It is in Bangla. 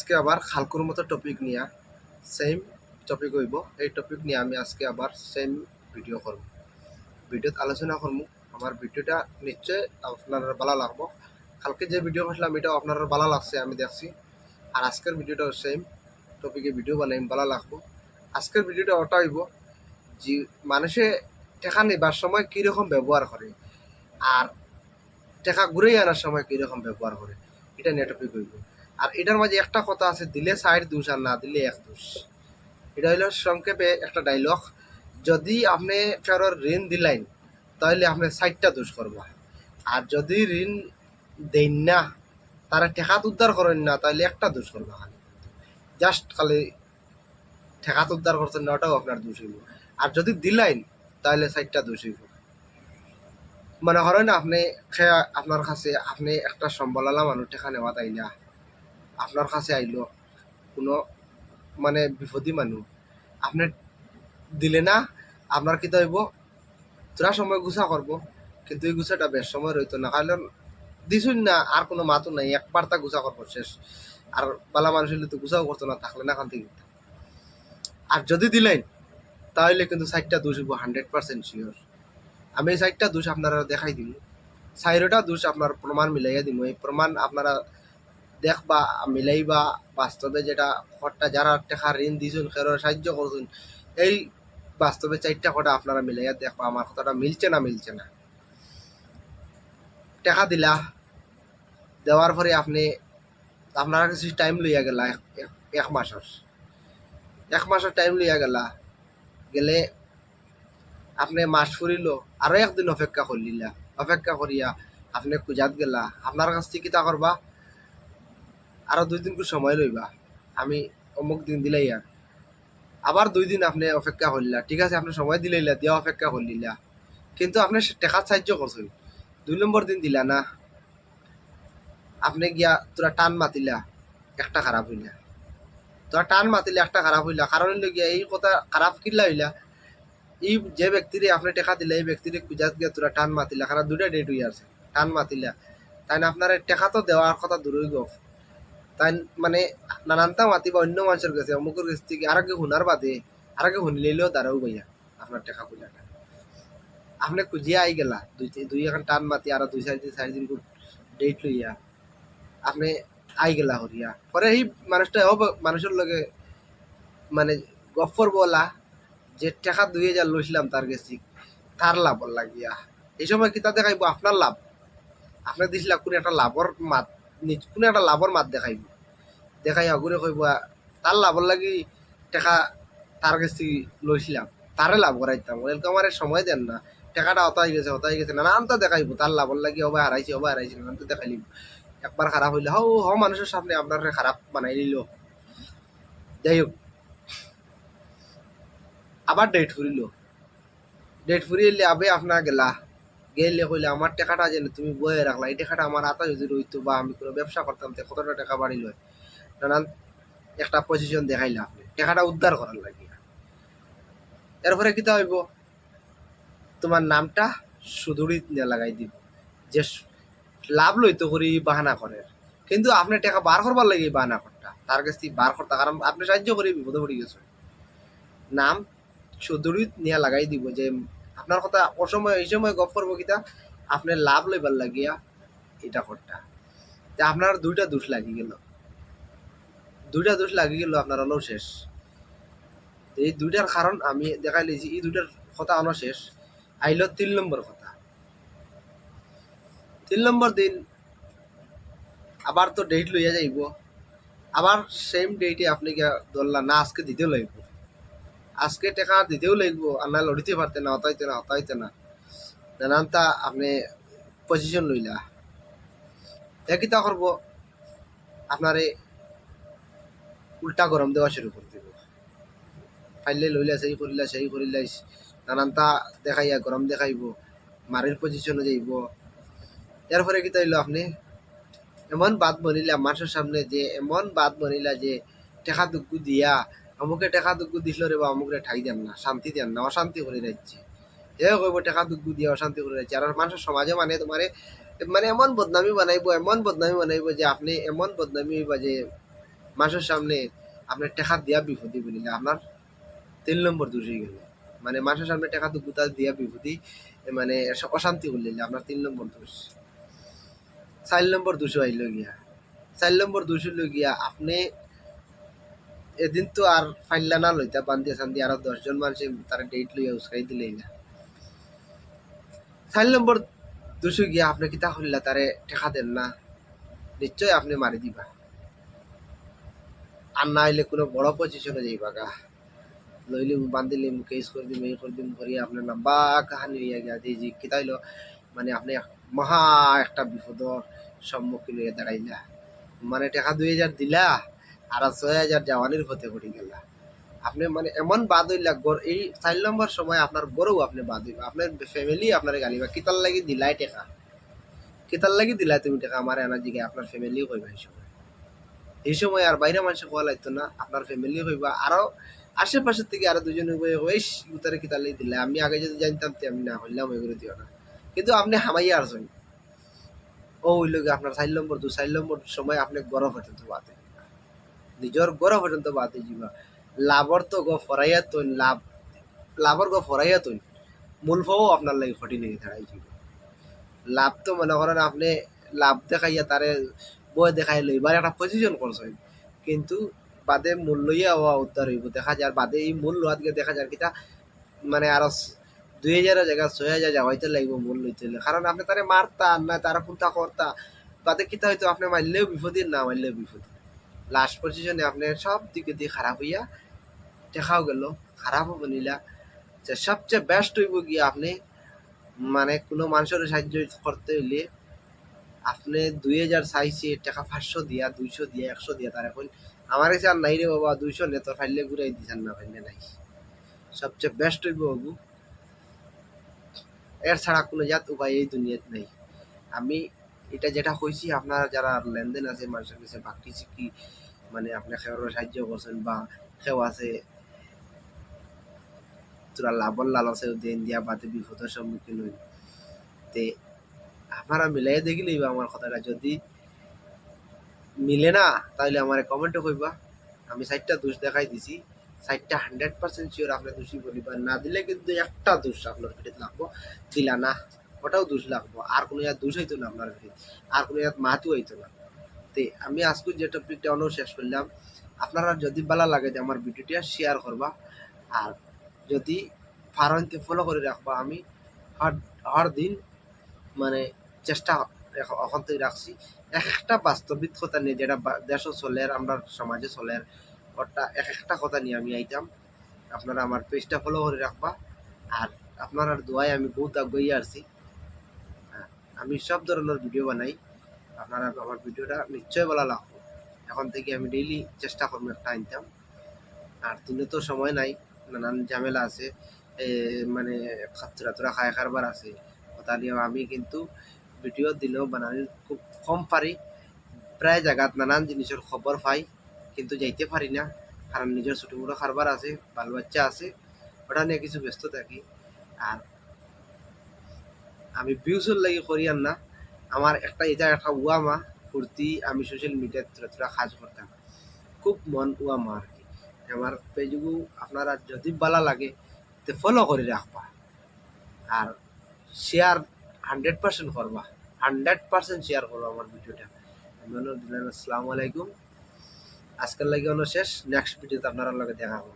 আজকে আবার খালকুর মতো টপিক নিয়ে সেম টপিক হইব। এই টপিক নিয়ে আমি আজকে আবার সেম ভিডিও করব। ভিডিওত আলোচনা করবো। আমার ভিডিওটা নিশ্চয় আপনার ভালো লাগবো। কালকে যে ভিডিও করছিলাম এটাও আপনার ভালো লাগছে, আমি দেখছি। আর আজকের ভিডিওটাও সেম টপিকে ভিডিও বানাই, ভালো লাগবো। আজকের ভিডিওটা ওটা হইব যে মানুষে টাকা নেবার সময় কীরকম ব্যবহার করে আর টাকা ঘুরে আনার সময় কীরকম ব্যবহার করে, এটা নিয়ে টপিক হইব। আর এটার মাঝে একটা কথা আছে, দিলে সাইড দোষ আর না দিলে এক দোষ। এটা হইল সংক্ষেপে একটা ডায়লগ, যদি আপনি কারোর ঋণ দিলেন তাহলে আপনি সাইডটা দোষ করবা, আর যদি ঋণ দেন না তারা ঠেকাত উদ্ধার করেন না তাহলে একটা দোষ করবা। খালি জাস্ট খালি ঠেকাত উদ্ধার করছেন না ওটাও আপনার দোষ হইব, আর যদি দিলেন তাহলে সাইডটা দোষ হইব। মনে করেন আপনি আপনার কাছে আপনি একটা সম্বলালা মানুষ টেকা নেওয়া তাইলা আপনার কাছে আইলো কোনো মানে বিপদী মানুষ, আপনি দিলে না, আপনার কি হইব, তোরা সময় গুছা করবো, কিন্তু এই গুছাটা বেশ সময় রইতো না, কারণ দিছুন না আর কোনো মাতো নাই, একবার তা গুছা করবো শেষ। আর বালা মানুষ হইলে তো গুছাও করতো না, থাকলে না কান্তি। আর যদি দিলেন তাহলে কিন্তু সাইডটা দোষ হইব 100% শিওর। আমি এই সাইডটা দোষ আপনারা দেখাই দিব, সাইরোটা দোষ আপনার প্রমাণ মিলাইয়া দিব। এই প্রমাণ আপনারা দেখবা মিলাইবা বাস্তবে, যেটা খরটা যারা টাকা ঋণ দিয়েছেন খেরো সাহায্য করছেন, এই বাস্তবে চারটা কথা আপনারা মিলাইয়া দেখবা আমার কথাটা মিলছে না মিলছে না। টাকা দিলা, দেওয়ার পরে আপনি আপনারা কিছু টাইম লইয়া গেলা, এক মাসের টাইম লইয়া গেলা, গেলে আপনি মাস ফুরিল আরো একদিন অপেক্ষা করলিলা, অপেক্ষা করিয়া আপনি খুঁজাত গেলা, আপনার কাছ থেকে কিতা করবা, আরো 2 দিন সময় লইবা, আমি অমুক দিন দিলাই। আর আবার 2 দিন আপনি অপেক্ষা করলিলা, ঠিক আছে আপনি সময় দিলাইলা, দিয়া অপেক্ষা করলিলা, কিন্তু আপনি টেকাত সাহায্য করছেন, 2 নম্বর দিন দিলা না, আপনি গিয়া তোরা টান মাতিলা, একটা খারাপ হইলা, তোরা টান মাতিলে একটা খারাপ হইলা, কারণ হইল গিয়া এই কথা খারাপ কিল্লা হইলা, এই যে ব্যক্তিরে আপনি টেকা দিলে এই ব্যক্তিরে খুঁজাত গিয়া তোরা টান মাতিলা, কারণ 2টা ডেট হইয়া আছে, টান মাতিলা, তাই না আপনার টেকা তো দেওয়ার কথা দূরই গফ, তাই মানে নানানটা মাতিবা অন্য মানুষের কাছে, অমুকের কাছ থেকে আর আগে শুনার বাদে আর আগে শুনিলেও দাঁড়াও ভাইয়া আপনার টাকা খুঁজাটা, আপনি খুঁজিয়া আই গেলা, দুই এখন টান মাতি আর 2-4 দিন ডেট লইয়া আপনি আই গেলা হরিয়া, পরে এই মানুষটা মানুষের লগে মানে গফর বলা যে টাকা 2,000 লইছিলাম তার কাছে, তার লাভ লাগিয়া এই সময় কিতা দেখাইব আপনার লাভ, আপনি দিছিলা কোন একটা লাভর মাত, কোন একটা লাভর মাত দেখাইব, দেখাই আগুরে কইব তার লাভর লাগি টাকা তার কাছে লইছিলাম, তারে লাভ করাইতাম, আমার সময় দেন না, টাকাটা হতাই গেছে নানানটা দেখাইব, তার লাভর লাগি হবে হারাইছি নানানটা দেখাইলিব। একবার খারাপ হইলে মানুষের সামনে আপনার খারাপ বানাই নিল, যাই হোক আবার ডেট ফুরিলে আবে আপনার গেলা, গেলে কইলে আমার টাকাটা যেন তুমি বয়ে রাখলা, এই টাকাটা আমার আতা যদি রইতো বা আমি কোনো ব্যবসা করতাম তো কতটা টাকা বাড়িল, নানান একটা পজিশন দেখাইলা আপনি টাকাটা উদ্ধার করার লাগে। এরপরে কিতা হইব, তোমার নামটা সুদূরিত নিয়ে লাগাই দিব, যে লাভ লইতো করি বাহানা করে, কিন্তু আপনি টাকা বার করবার লাগে বাহানা করতা, তার কাছ থেকে বার করতা, কারণ আপনি সাহায্য করে বিপদে পড়ে গেছেন, নাম সুদূরিত নিয়ে লাগাই দিব, যে আপনার কথা অসময় এই সময় গপ করবো কিতা আপনি লাভ লইবার লাগিয়া এটা করতা, তা আপনার 2টা দোষ লাগি গেল, আপনার হলেও শেষ। এই 2টার কারণ আমি দেখাই লিছি, এই 2টার কথা আনো শেষ, আইল 3 নম্বর কথা। 3 নম্বর দিন আবার তো ডেট লইয়া যাইব, আবার সেম ডেটে আপনি ধরলা না আজকে দিতেও লাগব, আজকে টাকা দিতেও লাগব, আর না লড়িতে পারতে না, হতাইতে না নানানটা আপনি পজিশন লইলা, কিতা করব, আপনারে উল্টা গরম দেওয়া শুরু করে দিব, ফাইলে লইলা সেই করিলা নানানটা দেখাইয়া গরম দেখাইব, মারির পজিশনে যাইব। এরপরে কিতা হইল, আপনি এমন বাদ বনিলা মানুষের সামনে, যে এমন বাদ বনিলা যে টেকা দুগ্গু দিয়া অমুকে টেকা দুগ্গু দিছিল রে বা অমুকে ঠাই দেন না, শান্তি দেন না, অশান্তি করে যাচ্ছে, এ কইব টেকা দুগ্গু দিয়া অশান্তি করে যাচ্ছে। আর মানুষের সমাজে মানে তোমারে মানে এমন বদনামি বানাইব যে আপনি এমন বদনামি হইবা যে মানুষের সামনে আপনার টাকা দিয়া বিপদী বলিলে আপনার 3 নম্বর দোষ হয়ে গেল। মানে মানুষের সামনে টাকা গুতা দিয়া বিপদী মানে অশান্তি করলে আপনার 3 নম্বর দোষ। 4 নম্বর দোষ আইল গিয়া, 4 নম্বর দোষ হইল গিয়া আপনি এদিন তো আর ফাইল্লা না লইতা বান্ধিয়া সান্দি আরো 10 জন মানুষ তারা ডেট লইয়া উস্কাই দিলে না। 4 নম্বর দোষ গিয়া আপনি কিতা করলা তারে টেকা দেন না, নিশ্চয় আপনি মারি দিবা। আর না হইলে কোনো বড় পজিশনে যাইবা গা, লইলিম বান্ধিলিম কেস করে দিম এই করে দিম করি আপনার লম্বা কাহানি হইয়া গিয়া যে কিতা হইলো মানে আপনি মহা একটা বিপদর সম্মুখীন হয়ে দাঁড়াইলা। মানে টাকা 2000 দিলা আর 6000 জওয়ানির হতে পড়ে গেলা। আপনি মানে এমন বাদ হইলা এই 4 নম্বর সময় আপনার গরু আপনি বাদ হইবা, আপনার ফ্যামিলি আপনার গালিবা কিতার লাগি দিলাই টাকা, কিতার লাগি দিলাই তুমি টাকা আমার এনার জিগে আপনার ফ্যামিলিও কইবা এই সময়। এই সময় আর বাইরে মানুষ কোয়া লাগতো না, আপনার ফ্যামিলি কইবা আরো আশেপাশের থেকে আরো দুজন ওই উতারে কিতার লাগি দিলাই, আমি আগে যদি জানতাম আমি না হইলাম এগুলো দিও না। কিন্তু আপনি হামাইয়া আসছেন ও হইল আপনার 4 নম্বর 4 নম্বর সময় আপনি গরম পর্যন্ত বাদে নিজের গরম পর্যন্ত বাদে যাবা। লাভর তো গো ফরাইয়া তৈন লাভর গো ফরাইয়া তৈন মূল ফাও আপনার লাগে ঘটি নিয়ে দাঁড়াই যাব। লাভ তো মনে করেন আপনি লাভ দেখাইয়া তারে বই দেখাই লইবার একটা পজিশন করছেন, কিন্তু বাদে মূল লইয়া হওয়া উদ্ধার হইব দেখা যায়। বাদে এই মূল লোহাত গিয়ে দেখা যায় কিতা মানে আরো 2000 জায়গা 6000 যাওয়াইতে লাগবে মূল লইতে হইলে, কারণ আপনি তারে মারতা না তারা কোনটা করতা বাদে কিতা হয়তো আপনি মারলেও বিপদী না মারলেও বিপদী। লাস্ট পজিশনে আপনি সব দিকে দিয়ে খারাপ হইয়া দেখাও গেল খারাপ হবো নিলা। যে সবচেয়ে বেস্ট হইব গিয়ে আপনি মানে কোনো মানুষের সাহায্য করতে হইলে আপনি 2000 চাইছে টাকা 500 দিয়া 200 দিয়া 100 দিয়া তার এখন আমার কাছে আর নাই রে বাবা 200 নে তোর ফাইলে ঘুরাই দিছেন না ফাইলে নাই। সবচেয়ে বেস্ট হইব বাবু, এর ছাড়া কোনো জাত উপায় এই দুনিয়াতে নাই। আমি এটা যেটা কইছি আপনারা যারা লেনদেন আছে মানুষের কাছে বাকি কি মানে আপনি কেউ সাহায্য করছেন বা কেউ আছে তোরা লাভর লালসে দেন দিয়া বাদে বিপদের সম্মুখীন হই তে আপনারা মিলাই দেখিলেই বা আমার কথাটা যদি মিলে না তাহলে আমার কমেন্টে কইবা। আমি 4টা দোষ দেখাই দিছি, 4টা 100% শিওর আপনি দোষী বলিবা, না দিলে কিন্তু একটা দোষ আপনার পেটে লাগবো, দিলা না ওটাও দোষ লাগবো, আর কোনো ইয়াত দোষ হইতো না আপনার পেটে, আর কোনো ইয়াত মাহাতু হইতো না। তে আমি আজকে যে টপিকটা অন্য শেষ করলাম, আপনারা যদি ভালো লাগে যে আমার ভিডিওটা শেয়ার করবা, আর যদি ফারনকে ফলো করে রাখবা। আমি হর দিন মানে চেষ্টা এখন থেকে রাখছি একটা বাস্তবিক কথা নিয়ে যেটা দেশও চলে আমরা সমাজে চলে ওটা একটা কথা নিয়ে আমি আইতাম। আপনারা আমার পেজটা ফলো করে রাখবা, আর আপনার দোয়ায় আমি বহুত আগে আসছি। আমি সব ধরনের ভিডিও বানাই, আপনারা আমার ভিডিওটা নিশ্চয় ভালো লাগবে। এখন থেকে আমি ডেইলি চেষ্টা করবো একটা আনতাম। আর দিনে তো সময় নাই, নানান ঝামেলা আছে, মানে খাতরা খায় কারবার আছে কথা নিয়ে আমি কিন্তু ভিডিও দিলেও বানানোর খুব কম পারি। প্রায় জায়গাত নানান জিনিসের খবর পাই কিন্তু যাইতে পারি না, কারণ নিজের ছোটো মোটো কারবার আছে, বাল বাচ্চা আছে, ওটা নিয়ে কিছু ব্যস্ত থাকি। আর আমি ভিউজের লাগি করি আর না, আমার এটা একটা উয়ামা ফুর্তি, আমি সোশ্যাল মিডিয়াত তোরা কাজ করতাম খুব মন উয়ামা আর কি। আমার পেজগু আপনারা যদি ভালো লাগে তো ফলো করে রাখবা, আর শেয়ার 100% করবা, 100% শেয়ার করবা আমার ভিডিওটা। আসসালামু আলাইকুম, আজকের লাগে শেষ, নেক্সট ভিডিওতে আপনারা লগে দেখা হবে।